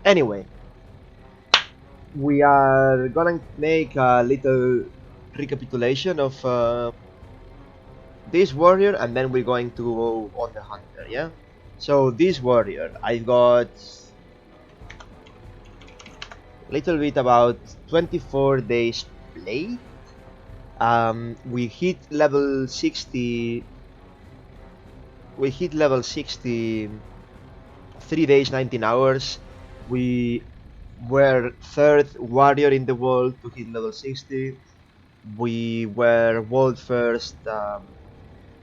Anyway, we are gonna make a little recapitulation of this warrior, and then we're going to go on the hunter. Yeah. So this warrior, I got a little bit about 24 days play. We hit level 60. We hit level 60 3 days 19 hours. We were third warrior in the world to hit level 60. We were world first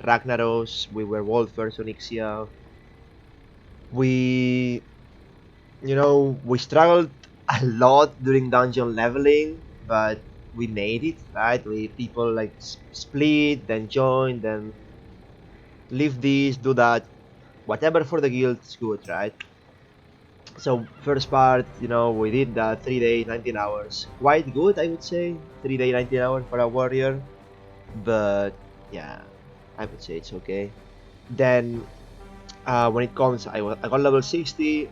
Ragnaros. We were world first Onyxia. We, we struggled a lot during dungeon leveling, but we made it, right? We people like split, then join, then leave this, do that, whatever for the guild is good, right? So first part, we did that 3 days, 19 hours. Quite good, I would say. 3 day, 19 hours for a warrior. But yeah, I would say it's okay. Then when it comes, I got level 60.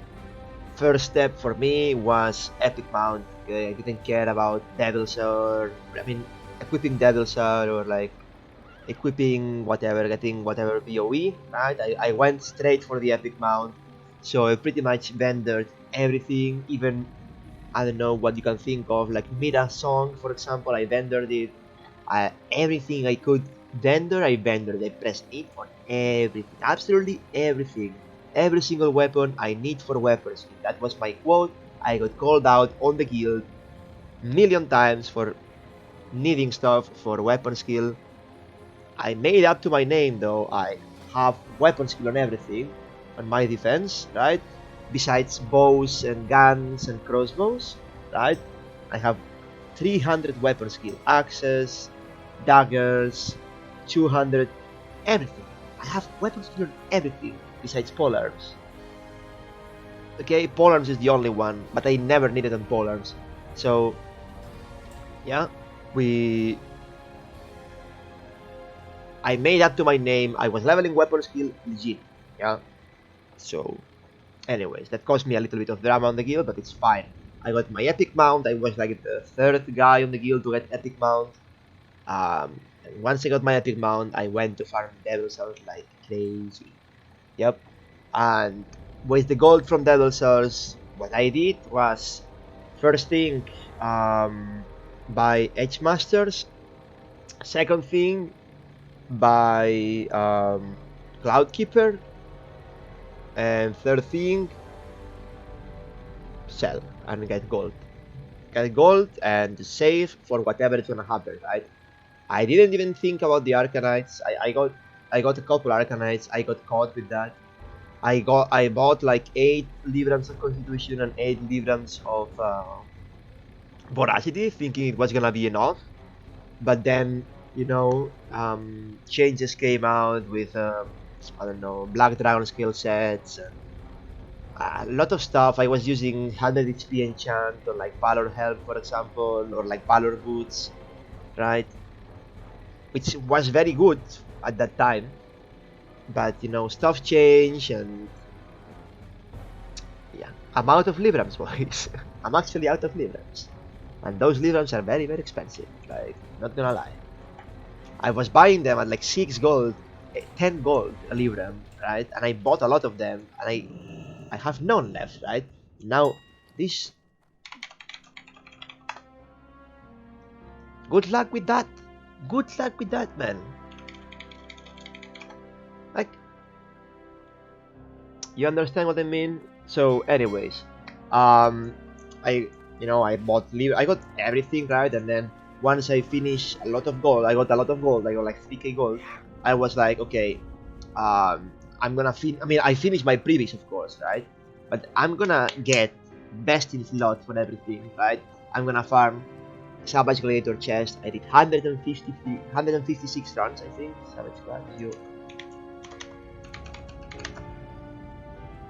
First step for me was epic mount. Okay? I didn't care about devils or equipping devils or like equipping whatever, getting whatever PoE, right? I went straight for the epic mount. So I pretty much vendored everything, even I don't know what you can think of, like Mira song, for example. I vendored it. Everything I could vendor, I vendored. I pressed need on everything, absolutely everything. Every single weapon I need for weapons. That was my quote. I got called out on the guild million times for needing stuff for weapon skill. I made up to my name though. I have weapon skill on everything on my defense, right? Besides bows and guns and crossbows, right? I have 300 weapon skill, axes, daggers, 200, everything. I have weapon skill on everything besides polearms. Okay, polearms is the only one, but I never needed on polearms. So, yeah, we I made up to my name. I was leveling weapon skill legit. Yeah. So, anyways, that caused me a little bit of drama on the guild, but it's fine. I got my epic mount. I was like the third guy on the guild to get epic mount. And once I got my epic mount, I went to farm Devil Souls like crazy. Yep. And with the gold from Devil Souls, what I did was first thing, buy Edge Masters. Second thing, by Cloudkeeper, and third thing, sell and get gold. Get gold and save for whatever is gonna happen, right? I didn't even think about the Arcanites. I got a couple Arcanites. I got caught with that. I bought like 8 Librams of Constitution and 8 Librams of Voracity, thinking it was gonna be enough. But then changes came out with I don't know, Black Dragon skill sets and a lot of stuff. I was using 100 HP enchant or like Valor Help, for example, or like Valor Boots, right? Which was very good at that time. But stuff changed, and yeah, I'm out of Librams, boys. I'm actually out of Librams, and those Librams are very, very expensive. Like, not gonna lie. I was buying them at like 6 gold, 10 gold a Libram, right? And I bought a lot of them, and I have none left, right? Now, this... Good luck with that. Good luck with that, man. Like, you understand what I mean? So, anyways, I bought I got everything, right? And then once I finished a lot of gold, I got a lot of gold. I got like 3k gold. I was like, okay, I'm gonna I finished my previous, of course, right? But I'm gonna get best in slot for everything, right? I'm gonna farm Savage Gladiator chest. I did 156 runs, I think. Savage Gladiator.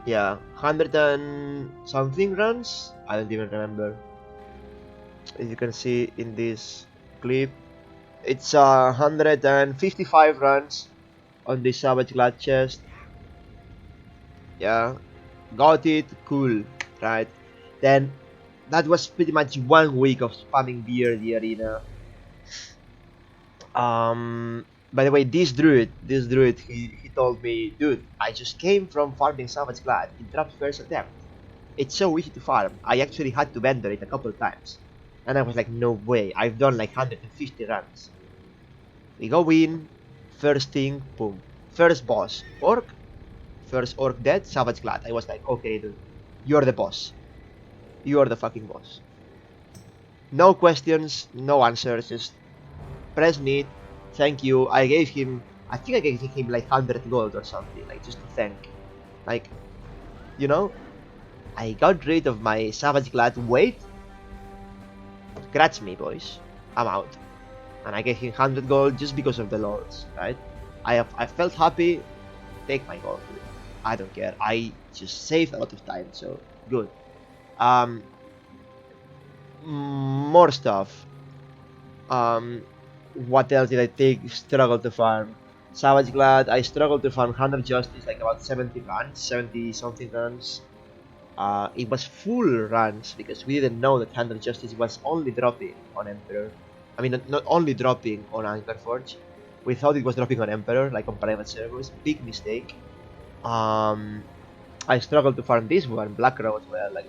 Yeah, 100 and something runs. I don't even remember. As you can see in this clip, it's 155 runs on the Savage Glad chest. Yeah, got it, cool, right? Then that was pretty much 1 week of spamming beer the arena. By the way, this druid, he told me, dude, I just came from farming Savage Glad. It dropped first attempt. It's so easy to farm. I actually had to vendor it a couple times. And I was like, no way. I've done like 150 runs. We go in. First thing, boom. First boss, Orc. First Orc dead, Savage Glad. I was like, okay, dude. You're the boss. You are the fucking boss. No questions, no answers. Just press need. Thank you. I think I gave him like 100 gold or something. Like, just to thank. Like, you know, I got rid of my Savage Glad weight. Scratch me, boys. I'm out. And I gave him 100 gold just because of the lords, right? I felt happy. Take my gold. I don't care. I just saved a lot of time, so good. Um, more stuff. Um, what else did I take? Struggle to farm. Savage Glad. I struggled to farm 100 Justice, like about 70 runs, 70 something runs. It was full runs because we didn't know that 100 Justice was only dropping on Emperor. I mean, not only dropping on Anchorforge. We thought it was dropping on Emperor, like on private servers. Big mistake. Um, I struggled to farm this one, Black Row as well, like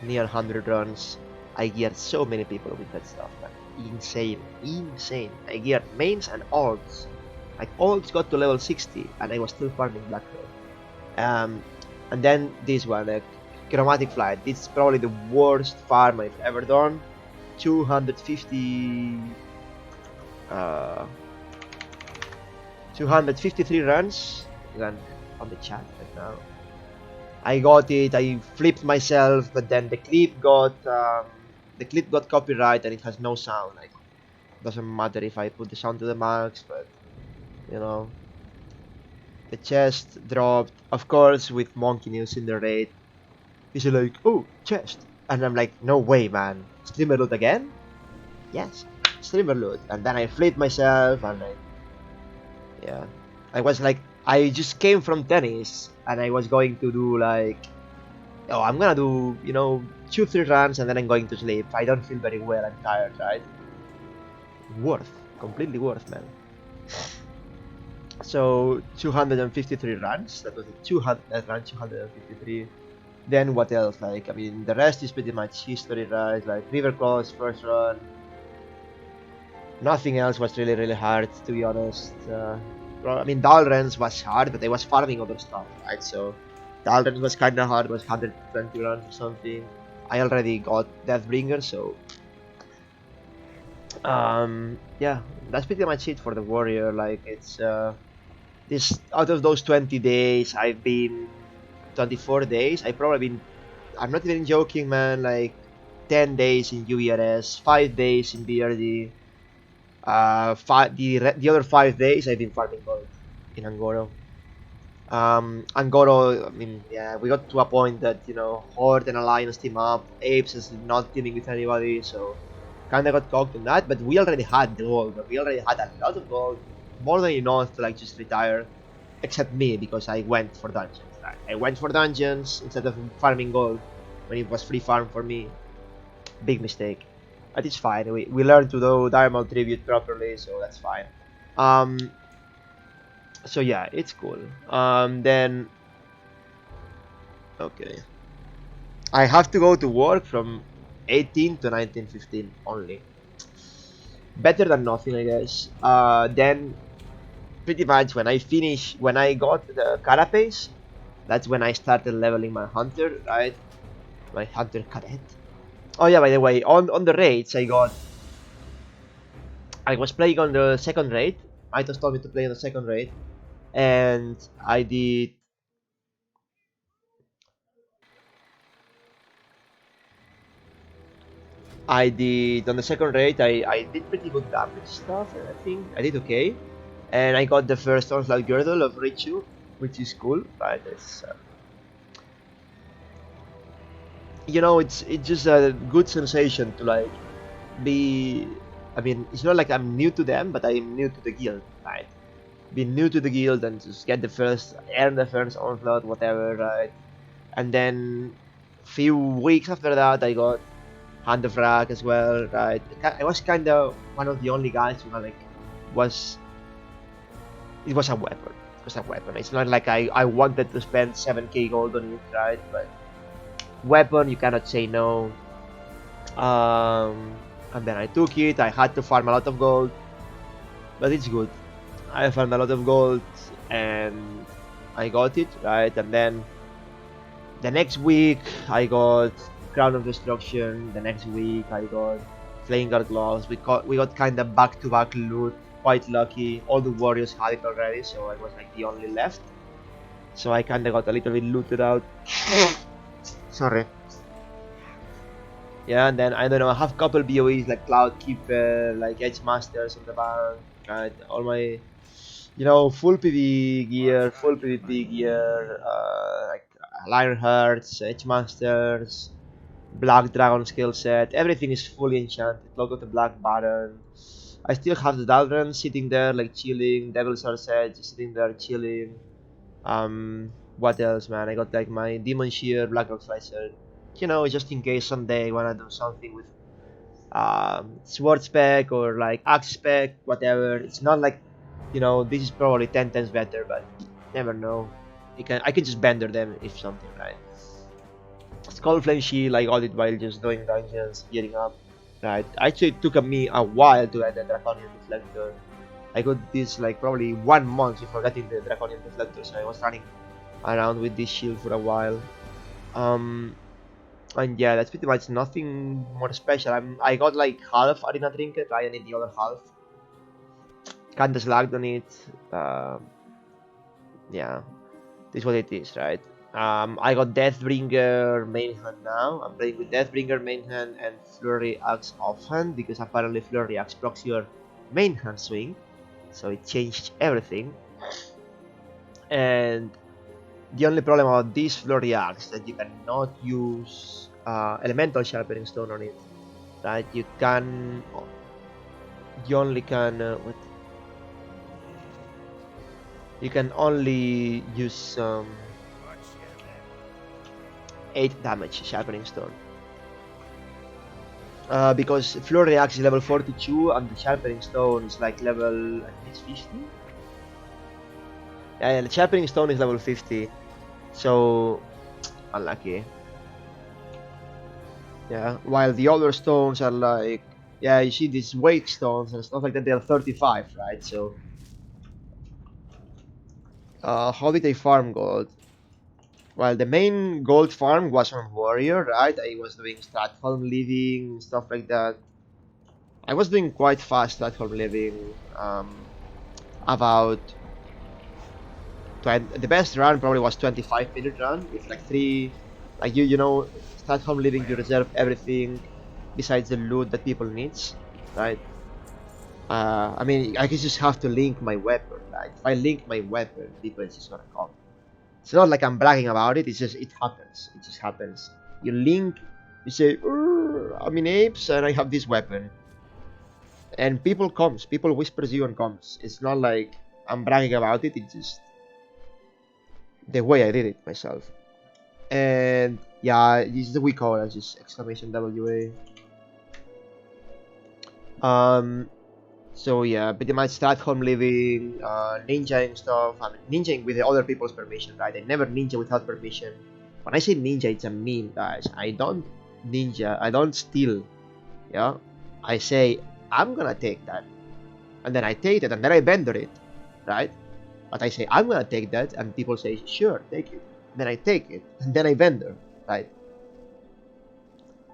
near 100 runs. I geared so many people with that stuff, man. Insane, insane. I geared mains and alts. Like alts got to level 60 and I was still farming Black Row. And then this one, Chromatic Flight. This is probably the worst farm I've ever done. 250... 253 runs. Again, on the chat right now. I got it. I flipped myself, but then the clip got copyright and it has no sound. Like, doesn't matter if I put the sound to the max, but you know, the chest dropped. Of course, with Monkey News in the raid, he's like, "Oh, chest," and I'm like, "No way, man! Streamer loot again?" Yes, streamer loot. And then I flipped myself, and yeah, I was like, I just came from tennis, and I was going to do like, oh, I'm gonna do, 2-3 runs and then I'm going to sleep. I don't feel very well, I'm tired, right? Worth, completely worth, man. So 253 runs, that was the 200 run, 253. Then what else? Like, I mean, the rest is pretty much history, right? Like River Claws, first run. Nothing else was really, really hard, to be honest. I mean, Dalrens was hard, but I was farming other stuff, right? So Dalrens was kind of hard, was 120 runs or something. I already got Deathbringer, so yeah, that's pretty much it for the warrior. Like, it's this out of those 20 days, I've been 24 days. I'm not even joking, man. Like 10 days in UERS, 5 days in BRD. The other 5 days I've been farming gold in Angoro. Angoro, I mean, yeah, we got to a point that, Horde and Alliance team up, APES is not teaming with anybody, so kinda got cocked on that, but we already had the gold, we already had a lot of gold, more than enough to like just retire, except me, because I went for dungeons, right? I went for dungeons instead of farming gold when it was free farm for me. Big mistake. But it's fine, we learned to do Diamond Tribute properly, so that's fine. So yeah, it's cool. Then okay, I have to go to work from 18 to 19:15 only. Better than nothing, I guess. Then pretty much when I got the carapace, that's when I started leveling my hunter, right? My hunter cadet. Oh yeah, by the way, on the raids I was playing on the second raid. Mitos told me to play on the second raid, and I did on the second raid. I did pretty good damage stuff. I think I did okay, and I got the first onslaught girdle of Richu, which is cool. Right? It's it's just a good sensation to like be. I mean, it's not like I'm new to them, but I'm new to the guild, right? Be new to the guild and just earn the first onslaught, whatever, right? And then Few weeks after that, I got hand of rack as well, right? I was kind of one of the only guys who like was it was a weapon. It was a weapon. It's not like I wanted to spend 7k gold on it, right? But weapon, you cannot say no. Um, and then I took it. I had to farm a lot of gold, but it's good. I farmed a lot of gold and I got it, right? And then the next week I got Crown of Destruction. The next week I got Flame Guard Gloves. We got kind of back-to-back loot. Quite lucky. All the warriors had it already, so I was like the only left. So I kind of got a little bit looted out. Sorry. Yeah, and then I don't know. I have a couple BOEs like Cloud Keeper, like Edge Masters on the bank. Right, all my full PvE gear, full PvP gear, like Lionhearts, Edge Masters, Black Dragon skill set. Everything is fully enchanted. Look at the Black Baron. I still have the Daldron sitting there, like chilling. Devil's Arse Edge sitting there chilling. What else, man? I got like my Demon Shear, Black Rock Slicer. Just in case someday I wanna do something with sword spec or like axe spec, whatever. It's not like this is probably 10 times better, but never know. I can just bender them if something, right? Skull Flame Shield, I got it while just doing dungeons, gearing up. Right. Actually, it took me a while to get the Draconian Deflector. I got this like probably 1 month before getting the Draconian Deflector, so I was running around with this shield for a while. Um, and yeah, that's pretty much nothing more special. I got like half Arena Trinket, right? I need the other half. Kinda slagged on it. Yeah, this is what it is, right? I got Deathbringer main hand now. I'm playing with Deathbringer main hand and Flurry Axe offhand because apparently Flurry Axe procs your main hand swing, so it changed everything. And the only problem about this Flurry Axe that you cannot use Elemental Sharpening Stone on it, right? You only can you can only use 8 damage Sharpening Stone. Because Flurry Axe is level 42 and the Sharpening Stone is like level, I think it's 50? Yeah, the Sharpening Stone is level 50, so unlucky. Yeah, while the other stones are like, yeah, you see these weight stones and stuff like that, they're 35, right? So, how did I farm gold? Well, the main gold farm was on Warrior, right? I was doing Stratholm Living, stuff like that. I was doing quite fast Stratholm Living. About 20, the best run probably was 25-minute run. It's like like Stratholm Living, you reserve everything besides the loot that people needs, right? I mean, I just have to link my weapon, right? If I link my weapon, people is just gonna come. It's not like I'm bragging about it. It's just it happens. It just happens. You link. You say, "I'm in apes and I have this weapon," and people comes. People whispers you and comes. It's not like I'm bragging about it. It's just the way I did it myself. And yeah, this is the weak call as just exclamation WA. So yeah, pretty much start home living, ninjaing stuff. I mean, ninjaing with the other people's permission, right? I never ninja without permission. When I say ninja, it's a meme, guys. I don't ninja. I don't steal. Yeah, I say I'm gonna take that, and then I take it, and then I vendor it, right? But I say I'm gonna take that, and people say sure, take it. Then I take it, and then I vendor, right?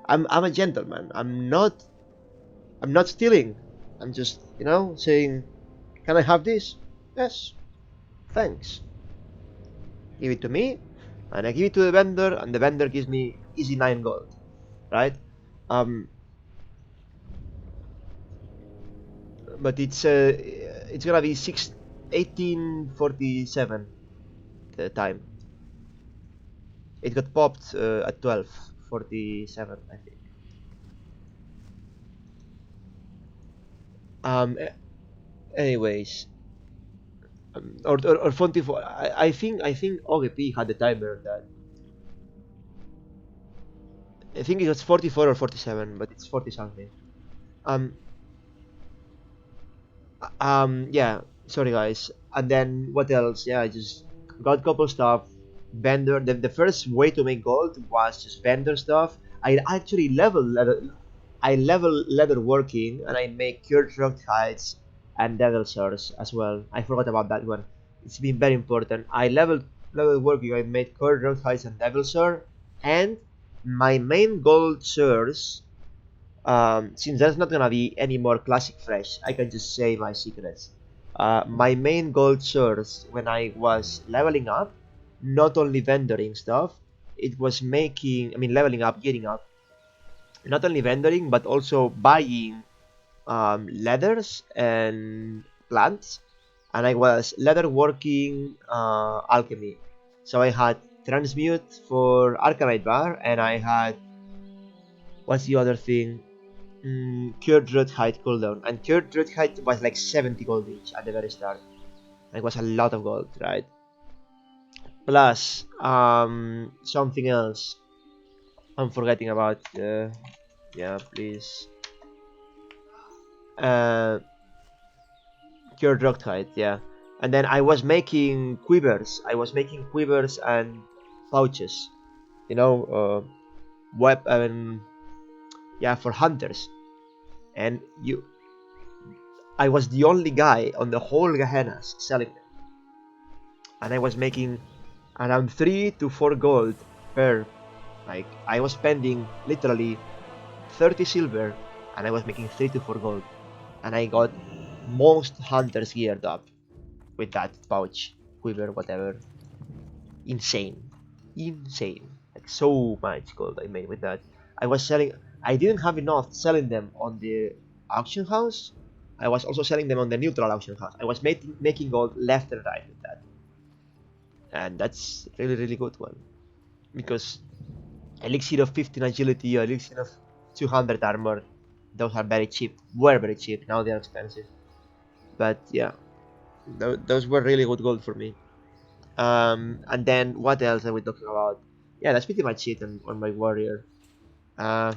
I'm a gentleman. I'm not stealing. I'm just saying, can I have this? Yes. Thanks. Give it to me, and I give it to the vendor, and the vendor gives me easy 9 gold, right? Um, but it's gonna be 1847 the time. It got popped at 12:47, I think. Um, anyways, or 44. I think OGP had the timer that I think it was 44 or 47, but it's 40 something. Um, yeah. Sorry, guys. And then what else? Yeah, I just got couple stuff. Vendor. The first way to make gold was just vendor stuff. I actually I level leather working, and I make cured rock hides and devil swords as well. I forgot about that one. It's been very important. I level working. I made cured rock hides and devil sword, and my main gold swords, since there's not gonna be any more classic fresh, I can just say my secrets. My main gold source when I was leveling up, not only vendoring stuff, it was making, I mean, leveling up, getting up, not only vendoring, but also buying leathers and plants. And I was leather working alchemy. So I had transmute for Arcanite bar, and I had, what's the other thing? Cured Red Height cooldown, and Cured Red Height was like 70 gold each at the very start. It was a lot of gold, right? Plus, something else I'm forgetting about. Yeah, please. Uh, Cured Red Height, yeah. And then I was making quivers. I was making quivers and pouches. You know, web. I mean, yeah, for hunters. And I was the only guy on the whole Gehennas selling them, and I was making around 3 to 4 gold per. Like, I was spending literally 30 silver, and I was making 3 to 4 gold, and I got most hunters geared up with that pouch, quiver, whatever. Insane, insane, like so much gold I made with that. I was selling. I didn't have enough selling them on the auction house. I was also selling them on the neutral auction house. I was making gold left and right with that, and that's really good one, because elixir of 15 agility, elixir of 200 armor, those are very cheap, were very cheap. Now they're expensive, but yeah, those were really good gold for me. And then what else are we talking about? Yeah, that's pretty much it on my warrior. uh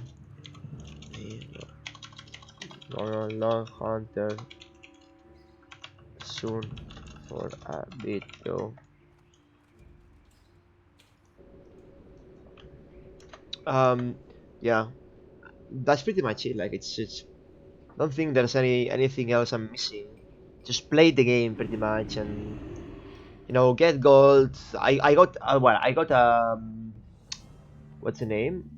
long hunter soon for a bit though. um yeah, that's pretty much it. Like, it's don't think there's anything else I'm missing. Just play the game pretty much, and get gold. I got, well, I got, what's the name,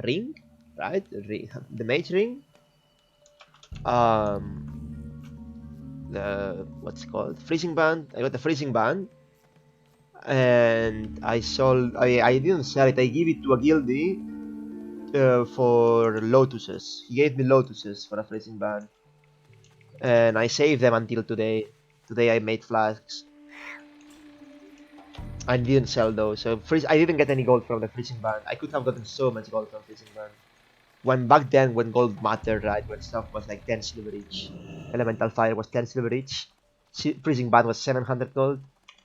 ring, right? The mage ring. The What's it called, freezing band. I got the freezing band, and I didn't sell it. I give it to a guildie, for lotuses. He gave me lotuses for a freezing band, and I saved them until today. Today I made flasks. I didn't sell those, so I didn't get any gold from the freezing band. I could have gotten so much gold from freezing band. When back then, when gold mattered, right? When stuff was like 10 silver each, elemental fire was 10 silver each, freezing band was 700 gold.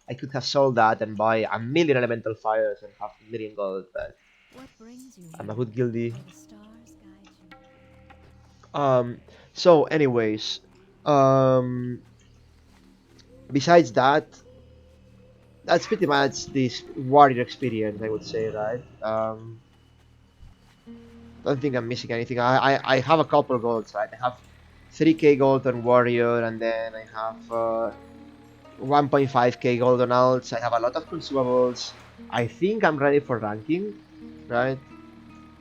I could have sold that and buy a million elemental fires and have a million gold, but I'm a good guildie. Um. So, anyways, um, besides that, that's pretty much this warrior experience, I would say, right? Don't think I'm missing anything. I have a couple golds, right? I have 3k gold on warrior, and then I have 1.5k gold on alts. I have a lot of consumables. I think I'm ready for ranking, right?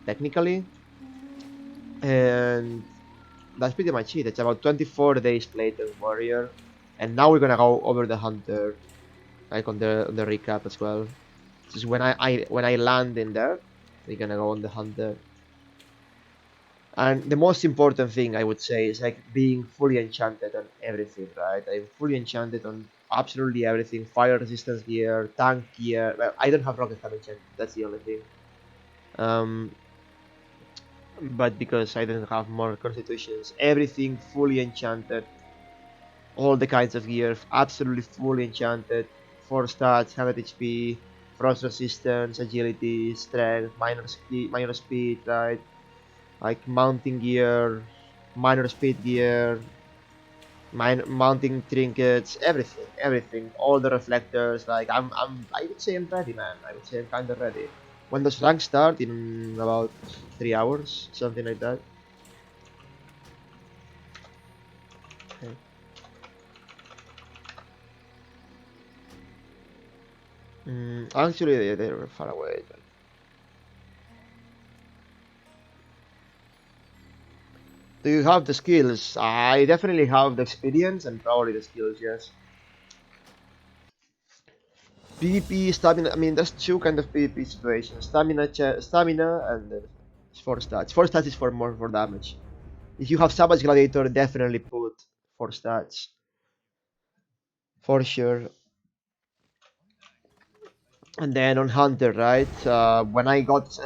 Technically, and that's pretty much it. It's about 24 days played on warrior, and now we're gonna go over the hunter, like on the recap as well. Just when I land in there, we're gonna go on the hunter. And the most important thing I would say is like being fully enchanted on everything, right? I'm fully enchanted on absolutely everything. Fire resistance gear, tank gear. Well, I don't have rocket cannon enchanted. That's the only thing. Um, but because I didn't have more constitutions, everything fully enchanted. All the kinds of gear, absolutely fully enchanted. 4 stats, 100 HP, frost resistance, agility, strength, minor speed, right? Like mounting gear, minor speed gear, mounting trinkets, everything, all the reflectors. Like I would say I'm ready, man. I would say I'm kind of ready. When does rank start? In about 3 hours, something like that. Okay. Actually, they're far away. Do you have the skills? I definitely have the experience and probably the skills. Yes. PvP stamina. I mean, there's two kind of PvP situations: stamina, and four stats. Four stats is for more for damage. If you have Savage Gladiator, definitely put four stats for sure. And then on Hunter, right? When I got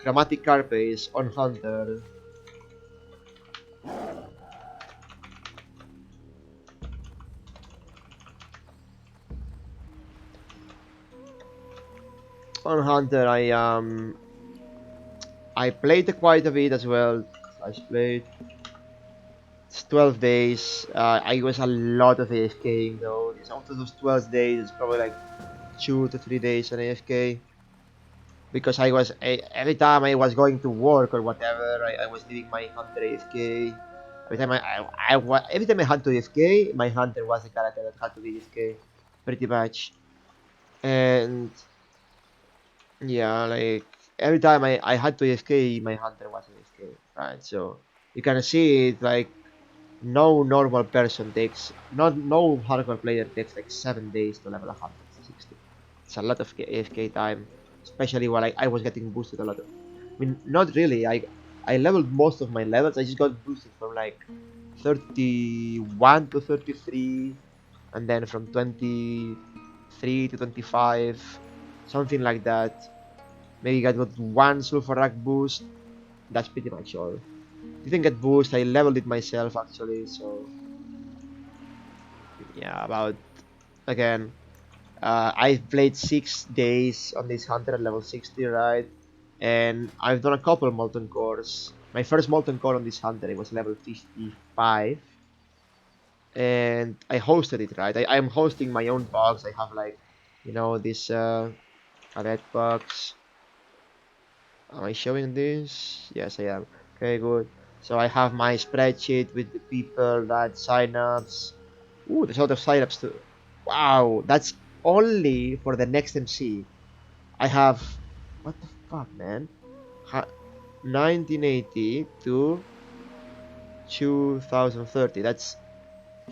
Chromatic Carapace on Hunter, I played quite a bit as well. I played. It's 12 days. I was a lot of AFKing though. Out of those 12 days, it's probably like 2 to 3 days on AFK because every time I was going to work or whatever, I was leaving my hunter AFK. Every time I had to AFK, my hunter was the character that had to be AFK, pretty much. And yeah, like every time I had to AFK, my hunter was AFK, right? So you can see it like no normal person takes, not no hardcore player takes like 7 days to level 160. It's a lot of AFK time, especially while I was getting boosted a lot of. I mean, not really. I leveled most of my levels. I just got boosted from like 31 to 33, and then from 23 to 25, something like that. Maybe I got one sulfur rack boost. That's pretty much all. Didn't get boost. I leveled it myself actually. So yeah, about again. I've played 6 days on this hunter at level 60, right? And I've done a couple molten cores. My first molten core on this hunter it was level 55, and I hosted it, right? I'm hosting my own box. I have like, this cadet box. Am I showing this? Yes, I am. Okay, good. So I have my spreadsheet with the people that sign ups. Ooh, there's a lot of sign ups too. Wow, that's only for the next MC. I have, what the fuck, man? 1980 to 2030. That's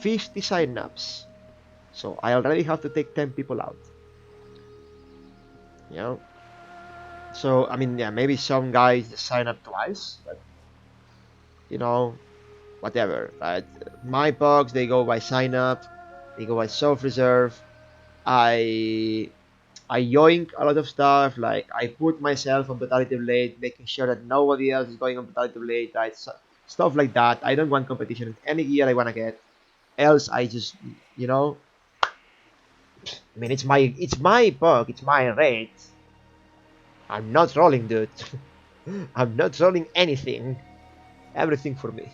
50 sign-ups. So I already have to take 10 people out. You know. So I mean, yeah, maybe some guys sign up twice, but you know, whatever. Right? My bugs they go by sign up, they go by self reserve. I I yoink a lot of stuff. Like I put myself on competitive late, making sure that nobody else is going on competitive late. Right? So, stuff like that. I don't want competition in any gear I wanna get. Else, I just you know. I mean, it's my bug. It's my rate. I'm not rolling, dude. I'm not rolling anything. Everything for me.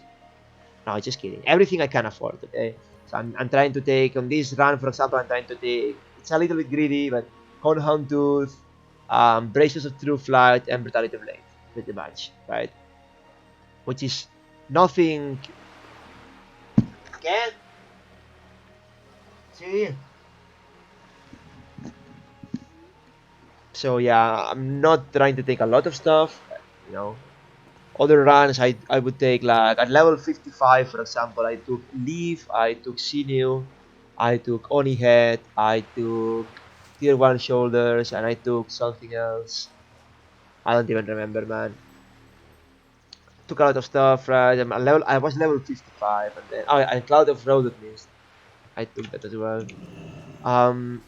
No, just kidding. Everything I can afford. Okay. So I'm trying to take on this run, for example. I'm trying to take. It's a little bit greedy, but Hound Tooth, Braces of True Flight, and Brutality of Blade, pretty much, right? Which is nothing. Can see. So yeah, I'm not trying to take a lot of stuff. You know, other runs I would take like at level 55, for example. I took Leaf, I took Sinew, I took Oni Head, I took Tier 1 Shoulders, and I took something else. I don't even remember, man. Took a lot of stuff, right? I was level 55, and then and Cloud of Road Mist. I took that as well. Um,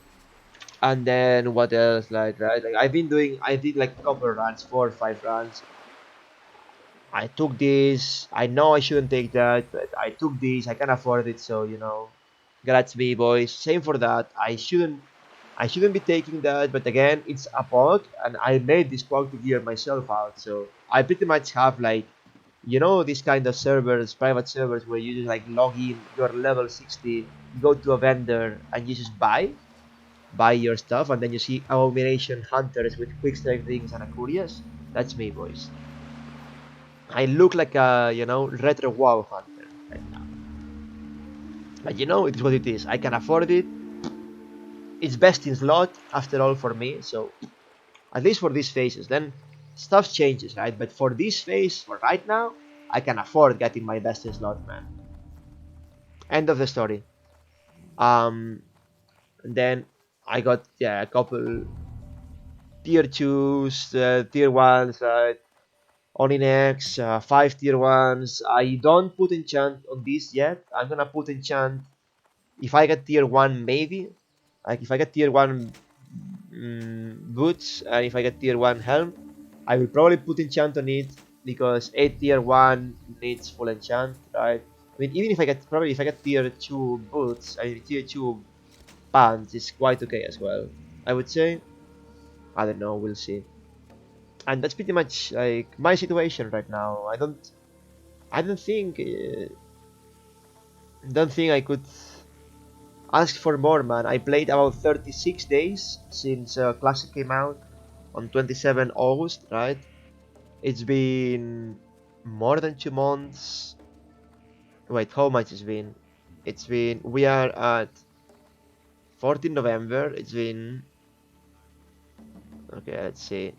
and then what else? Like right, like I did like a couple of runs, 4 or 5 runs. I took this. I know I shouldn't take that, but I took this. I can afford it, so That's me, boys. Same for that. I shouldn't be taking that, but again, it's a POG, and I made this POG to gear myself out. So I pretty much have like, you know, these kind of servers, private servers, where you just like log in, you're level 60, go to a vendor, and you just buy your stuff, and then you see abomination hunters with quick strike rings and a curious. That's me, boys. I look like a, you know, retro WoW hunter right now. But you know, it is what it is. I can afford it. It's best in slot after all for me, so at least for these phases. Then stuff changes, right? But for this phase, for right now, I can afford getting my best in slot, man. End of the story. Then I got, yeah, a couple tier 2s, tier 1s, Oninex, 5 tier 1s. I don't put enchant on this yet. I'm gonna put enchant if I get tier 1, maybe. Like if I get tier 1 boots, and if I get tier 1 helm, I will probably put enchant on it, because 8 tier 1 needs full enchant, right? I mean, even if I get, probably if I get tier 2 boots, I mean, tier 2 pants is quite okay as well, I would say. I don't know, we'll see. And that's pretty much like my situation right now. I don't think I could ask for more, man. I played about 36 days since Classic came out on 27 August, right? It's been more than 2 months. Wait, how much it's been? It's been, we are at 14 November. It's been, okay, let's see.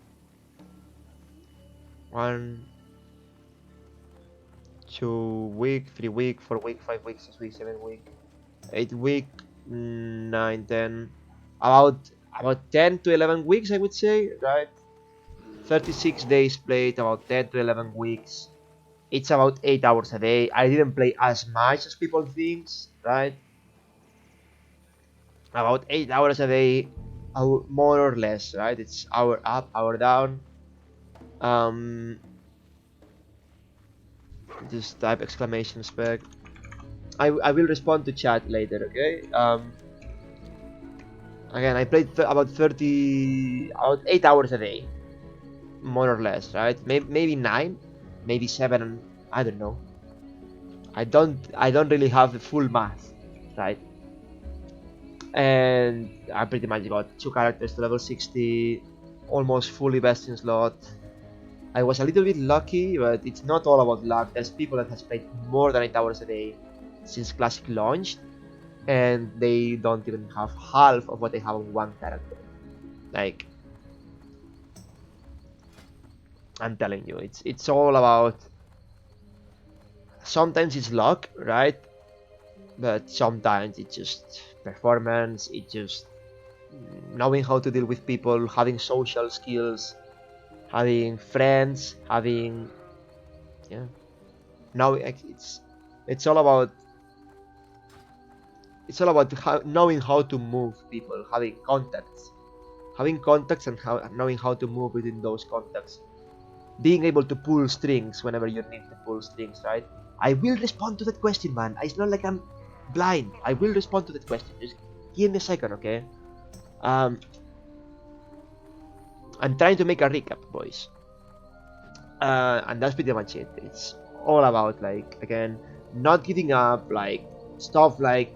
1, 2 week, 3 week, 4 week, 5 week, 6 week, 7 week, 8 week, 9, 10, about 10 to 11 weeks, I would say, right? 36 days played, about 10 to 11 weeks. It's about 8 hours a day. I didn't play as much as people think, right? About 8 hours a day, more or less, right? It's hour up, hour down. Just type exclamation spec. I will respond to chat later, okay? Again, I played about 8 hours a day, more or less, right? Maybe 9, maybe 7. I don't know. I don't really have the full math, right? And I pretty much got 2 characters to level 60, almost fully best in slot. I was a little bit lucky, but it's not all about luck. There's people that has played more than 8 hours a day since Classic launched, and they don't even have half of what they have on one character. Like, I'm telling you, it's all about. Sometimes it's luck, right? But sometimes it's just performance. It's just knowing how to deal with people, having social skills, having friends, having, yeah. Now it's all about knowing how to move people, having contacts, and knowing how to move within those contacts, being able to pull strings whenever you need to pull strings, right? I will respond to that question, man. It's not like I'm blind. I will respond to that question. Just give me a second, okay? I'm trying to make a recap, boys. And that's pretty much it. It's all about, like, again, not giving up, like stuff like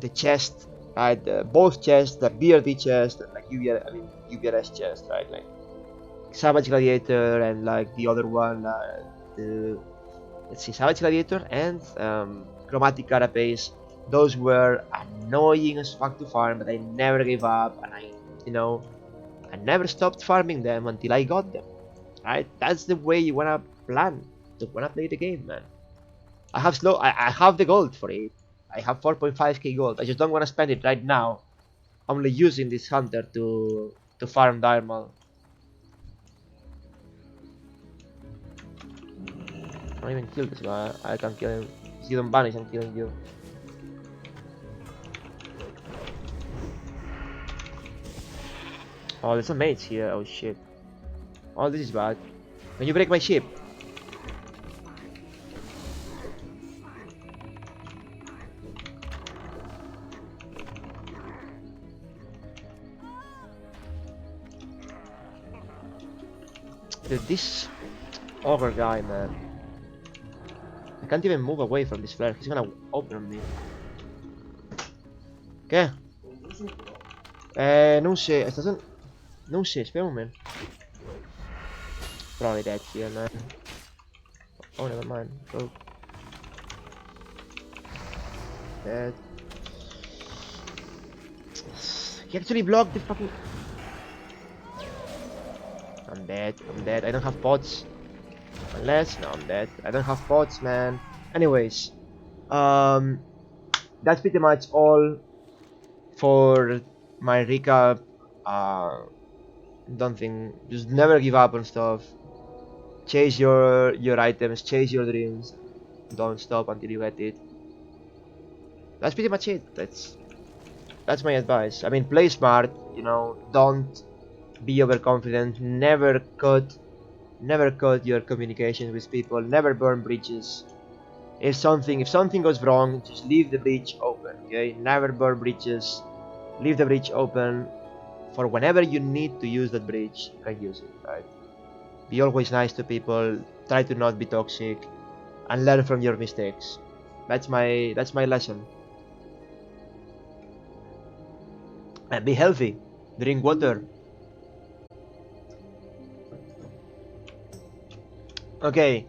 the chest, right? Both chests, the BRD chest, and like UBRS chest, right? Like Savage Gladiator, and like the other one, the let's see, Savage Gladiator and Chromatic Carapace. Those were annoying as fuck to farm, but I never gave up, and I never stopped farming them until I got them. Right? That's the way you wanna plan to wanna play the game, man. I have the gold for it. I have 4.5k gold. I just don't wanna spend it right now. Only using this hunter to farm Diamond. I don't even kill this guy. I can kill him. If you don't banish, I'm killing you. Oh, there's a mage here. Oh shit. Oh, this is bad. Can you break my ship? Dude, this ogre guy, man. I can't even move away from this flare. He's gonna open on me. Che? Non si... Non si, aspetta un momento. Probably dead here, man. Oh, never mind. Oh. Dead. He actually blocked the fucking... I'm dead. I'm dead. I don't have pots. Unless... No, I'm dead. I don't have pots, man. Anyways. That's pretty much all for my recap. Don't think... Just never give up on stuff. Chase your items. Chase your dreams. Don't stop until you get it. That's pretty much it. That's my advice. I mean, play smart. You know, don't be overconfident. Never cut your communication with people. Never burn bridges. If something goes wrong, just leave the bridge open. Okay, never burn bridges. Leave the bridge open for whenever you need to use that bridge. You can use it. Right? Be always nice to people. Try to not be toxic, and learn from your mistakes. That's my lesson. And be healthy. Drink water. Okay.